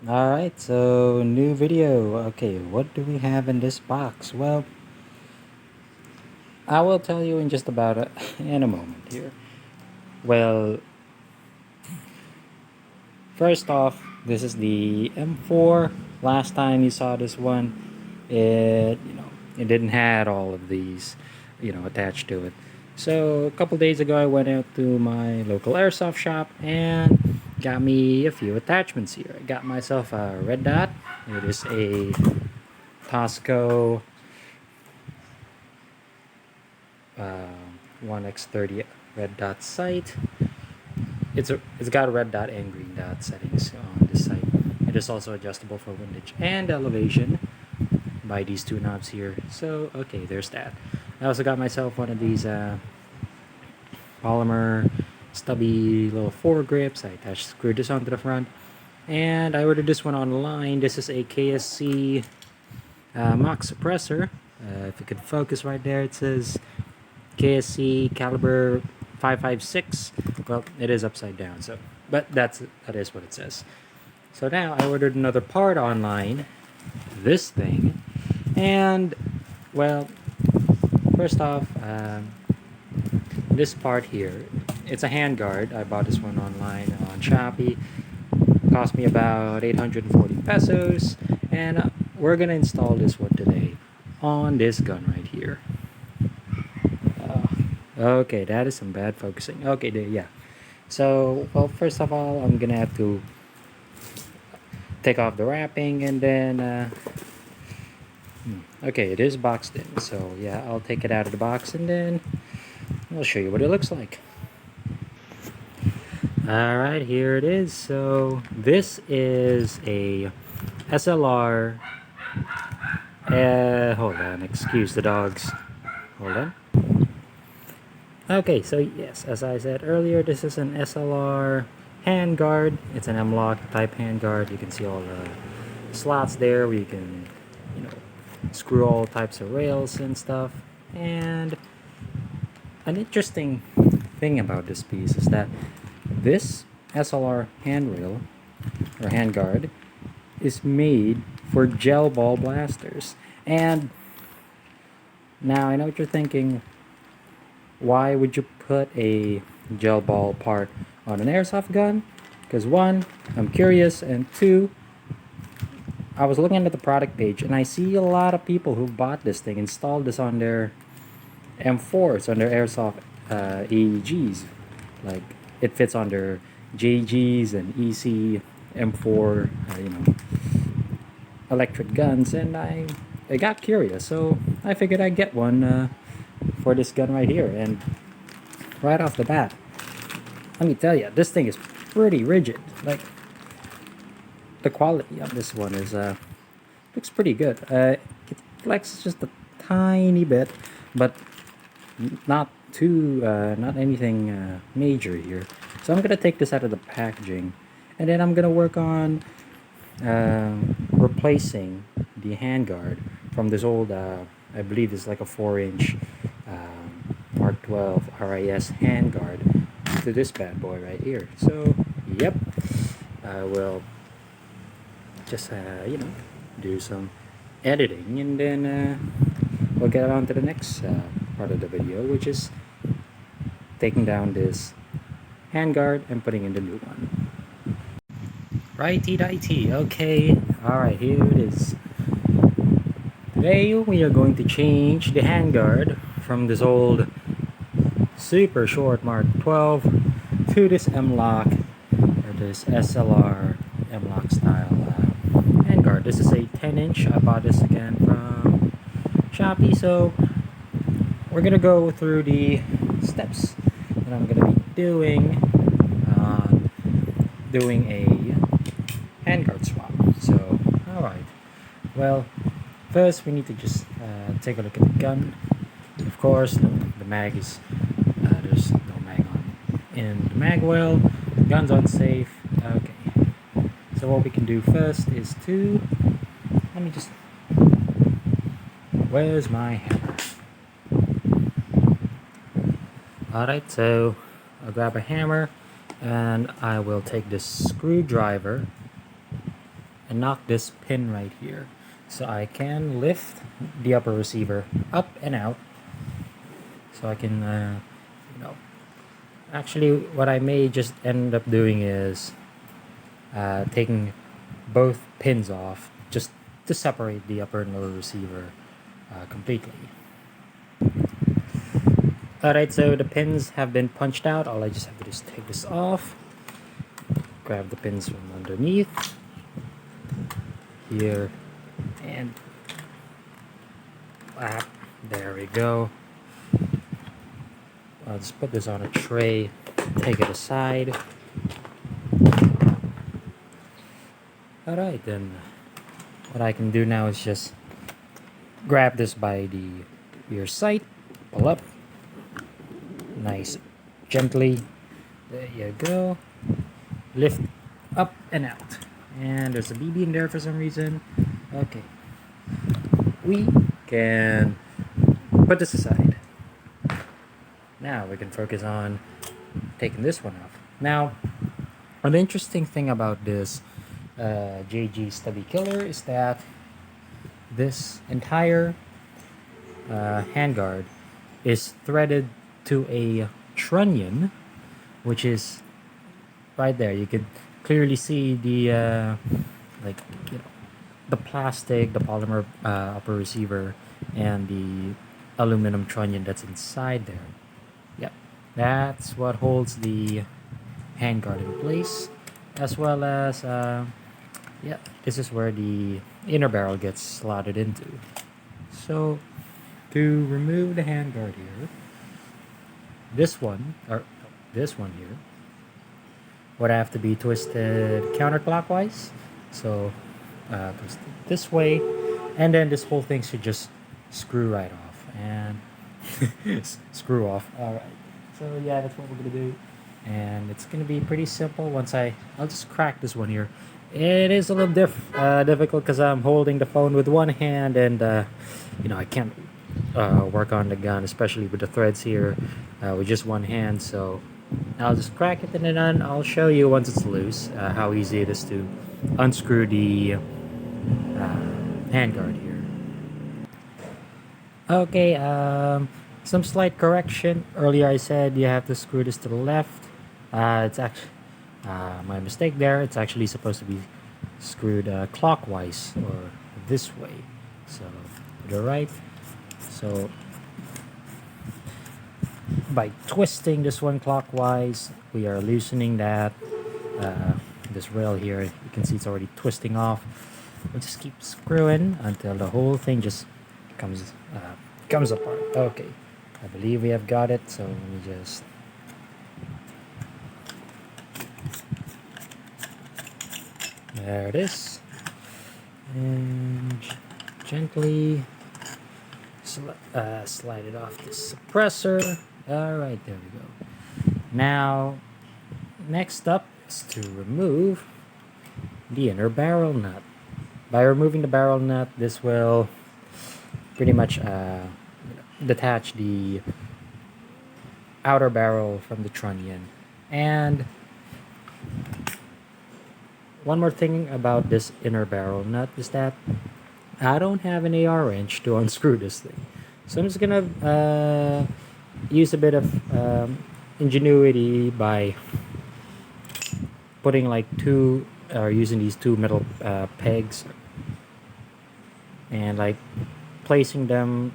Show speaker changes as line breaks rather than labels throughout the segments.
Alright, so new video. Okay, what do we have in this box? Well, I will tell you in just about in a moment here. Well, first off, this is the M4. Last time you saw this one, it didn't had all of these, attached to it. So a couple days ago, I went out to my local airsoft shop and got me a few attachments here. I got myself a red dot. It is a Tosco 1x30 red dot sight. It's got a red dot and green dot settings on this sight. It is also adjustable for windage and elevation by these two knobs here. So okay, there's that. I also got myself one of these Polymer Stubby little foregrips. I screwed this onto the front, and I ordered this one online. This is a KSC mock suppressor. If you could focus right there, it says KSC caliber 556. Well, it is upside down, so but that is what it says. So now I ordered another part online, this thing, and well, first off, this part here, it's a handguard. I bought this one online on Shopee. Cost me about 840 pesos, and we're gonna install this one today on this gun right here. Okay, that is some bad focusing. Okay, there, yeah. So, well, first of all, I'm gonna have to take off the wrapping, and then okay, it is boxed in. So yeah, I'll take it out of the box, and then I'll show you what it looks like. Alright, here it is. So this is a SLR. Hold on, excuse the dogs. Hold on. Okay, so yes, as I said earlier, this is an SLR handguard. It's an Mlok type handguard. You can see all the slots there where you can, screw all types of rails and stuff. And an interesting thing about this piece is that this SLR handrail or handguard is made for gel ball blasters. And now I know what you're thinking. Why would you put a gel ball part on an airsoft gun? Because one, I'm curious, and two, I was looking at the product page and I see a lot of people who bought this thing, installed this on their M4s, on their airsoft AEGs. Like, it fits on their JGs and EC M4, electric guns, and I got curious, so I figured I'd get one for this gun right here. And right off the bat, let me tell you, this thing is pretty rigid. Like, the quality of this one is looks pretty good. It flexes just a tiny bit, but not too not anything major here. So I'm gonna take this out of the packaging, and then I'm gonna work on replacing the handguard from this old I believe it's like a 4-inch Mark 12 RIS handguard to this bad boy right here. So yep, I will just do some editing, and then we'll get on to the next part of the video, which is taking down this handguard and putting in the new one. Righty-dighty, okay, alright, here it is. Today we are going to change the handguard from this old super short Mark 12 to this Mlok, or this SLR Mlok style handguard. This is a 10-inch. I bought this again from Shopee, so we're gonna go through the steps that I'm gonna be doing doing a handguard swap. So alright, well, first we need to just take a look at the gun. Of course, the mag is there's no mag on in the mag well. The gun's unsafe. Okay, so what we can do first is to where's my hammer? Alright, so I'll grab a hammer and I will take this screwdriver and knock this pin right here. So I can lift the upper receiver up and out. So I can, actually what I may just end up doing is taking both pins off just to separate the upper and lower receiver completely. Alright, so the pins have been punched out. All I just have to do is take this off, grab the pins from underneath here, and there we go. I'll just put this on a tray, take it aside. Alright, then what I can do now is just grab this by the rear sight, pull up, nice, gently, there you go, lift up and out. And there's a BB in there for some reason. Okay, we can put this aside. Now we can focus on taking this one off. Now, an interesting thing about this JG Stubby Killer is that this entire handguard is threaded to a trunnion, which is right there. You can clearly see the the plastic, the polymer upper receiver, and the aluminum trunnion that's inside there. Yep, that's what holds the handguard in place, as well as this is where the inner barrel gets slotted into. So to remove the handguard here, this one here would have to be twisted counterclockwise. So twist it this way, and then this whole thing should just screw right off and screw off. All right. So yeah, that's what we're gonna do, and it's gonna be pretty simple. I'll just crack this one here. It is a little difficult because I'm holding the phone with one hand, and I can't work on the gun, especially with the threads here, with just one hand. So I'll just crack it, and then I'll show you once it's loose how easy it is to unscrew the handguard here. Okay, some slight correction. Earlier I said you have to screw this to the left. It's actually my mistake there. It's actually supposed to be screwed clockwise, or this way. So to the right. So by twisting this one clockwise, we are loosening that this rail here. You can see it's already twisting off. We'll just keep screwing until the whole thing just comes apart. Okay, I believe we have got it. So let me just there it is, and gently slide it off the suppressor. All right, there we go. Now, next up is to remove the inner barrel nut. By removing the barrel nut, this will pretty much detach the outer barrel from the trunnion. And one more thing about this inner barrel nut is that I don't have an AR wrench to unscrew this thing. So I'm just gonna use a bit of ingenuity by putting using these two metal pegs and placing them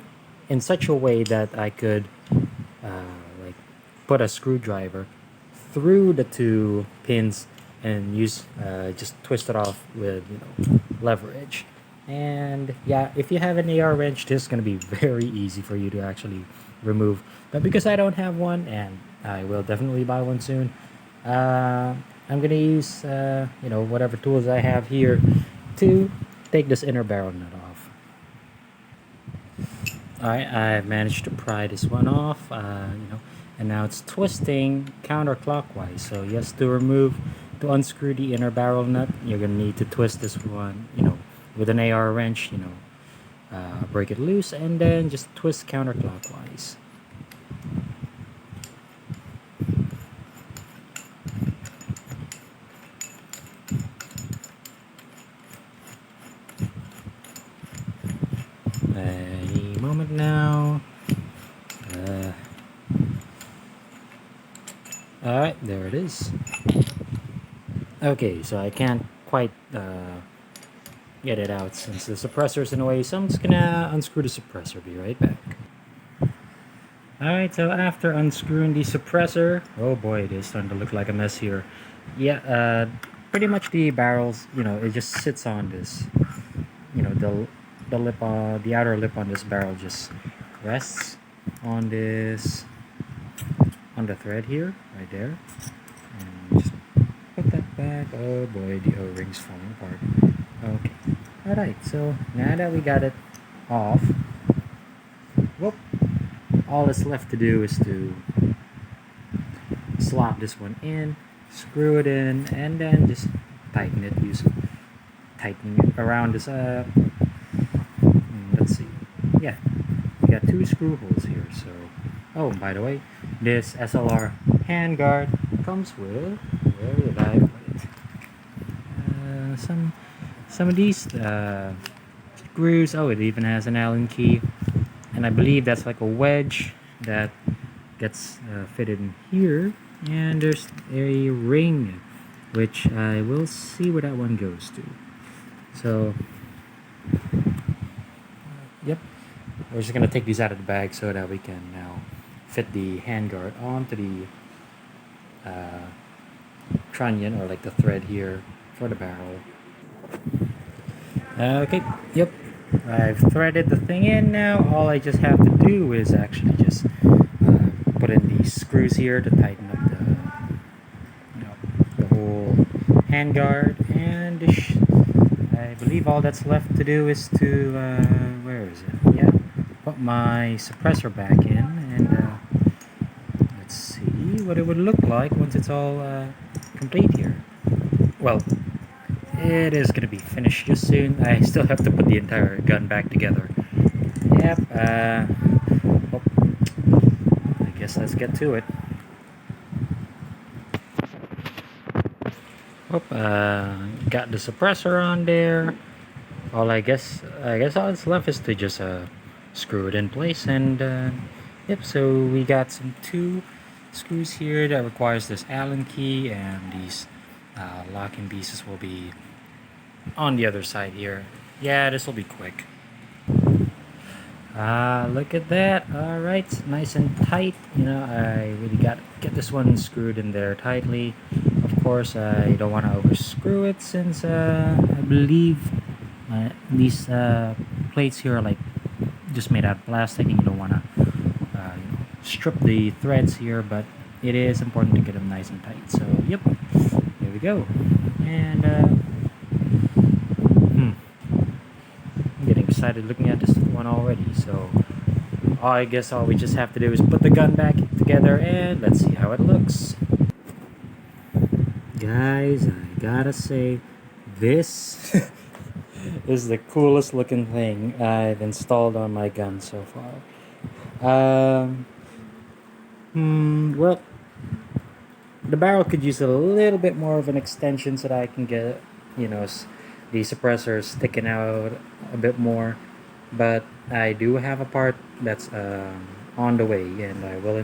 in such a way that I could put a screwdriver through the two pins and just twist it off with leverage. And yeah, if you have an AR wrench, this is going to be very easy for you to actually remove. But because I don't have one, and I will definitely buy one soon, I'm going to use whatever tools I have here to take this inner barrel nut off. Alright, I've managed to pry this one off, and now it's twisting counterclockwise. So yes, to unscrew the inner barrel nut, you're going to need to twist this one, with an AR wrench, break it loose, and then just twist counterclockwise. moment now. Alright, there it is. Okay, so I can't quite get it out since the suppressor's in the way, so I'm just gonna unscrew the suppressor. Be right back. Alright, so after unscrewing the suppressor, oh boy, it is starting to look like a mess here. Yeah, pretty much the barrels, you know, it just sits on this, you know, the lip, the outer lip on this barrel just rests on this, on the thread here, right there. And just put that back. Oh boy, the O-ring's falling apart. Okay. Alright, so now that we got it off, whoop, all that's left to do is to slot this one in, screw it in, and then just tighten it. Use tightening it around this. Let's see. Yeah, we got 2 screw holes here. So, oh, by the way, this SLR hand guard comes with, where did I put it? Some of these screws. Oh, it even has an Allen key, and I believe that's like a wedge that gets fitted in here. And there's a ring, which I will see where that one goes to. So, yep, we're just gonna take these out of the bag so that we can now fit the handguard onto the trunnion, or like the thread here for the barrel. Okay, yep, I've threaded the thing in now. All I just have to do is actually just put in these screws here to tighten up the whole handguard, and I believe all that's left to do is to where is it? Yeah, put my suppressor back in, and let's see what it would look like once it's all complete here. Well, it is going to be finished just soon. I still have to put the entire gun back together. Yep, I guess let's get to it. Got the suppressor on there. I guess all that's left is to just screw it in place, and yep. So we got some 2 screws here that requires this Allen key, and these locking pieces will be on the other side here. Yeah, this will be quick. Look at that. All right, nice and tight. You know, I really got to get this one screwed in there tightly. Of course, I don't want to overscrew it, since I believe these plates here are like just made out of plastic, and you don't want to strip the threads here, but it is important to get them nice and tight. So, yep, here we go. And I'm getting excited looking at this one already. So, I guess all we just have to do is put the gun back together, and let's see how it looks. Guys, I gotta say, this is the coolest looking thing I've installed on my gun so far. Well, the barrel could use a little bit more of an extension so that I can get, you know, the suppressor sticking out a bit more. But I do have a part that's on the way, and I will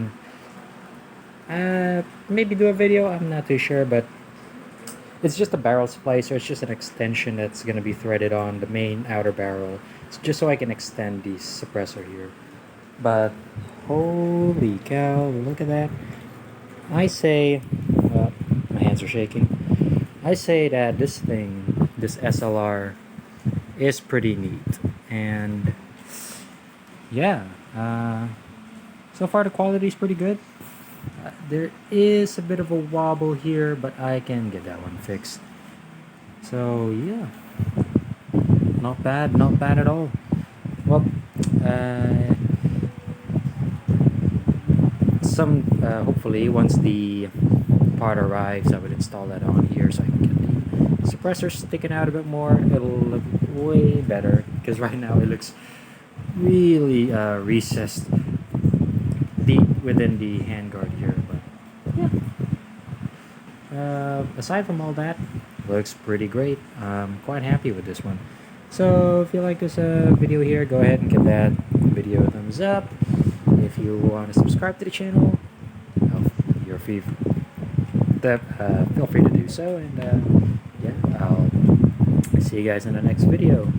maybe do a video. I'm not too sure, but it's just a barrel splicer. It's just an extension that's going to be threaded on the main outer barrel. It's just so I can extend the suppressor here. But holy cow, look at that. I say, my hands are shaking. I say that this thing, this SLR, is pretty neat. And yeah, so far the quality is pretty good. There is a bit of a wobble here, but I can get that one fixed. So yeah, not bad at all. Well, hopefully once the part arrives, I would install that on here so I can get the suppressor sticking out a bit more. It'll look way better, because right now it looks really recessed deep within the handguard here. But yeah, aside from all that, looks pretty great. I'm quite happy with this one. So if you like this video here, go ahead and give that video a thumbs up. If you want to subscribe to the channel, feel free to do so. And yeah, I'll see you guys in the next video.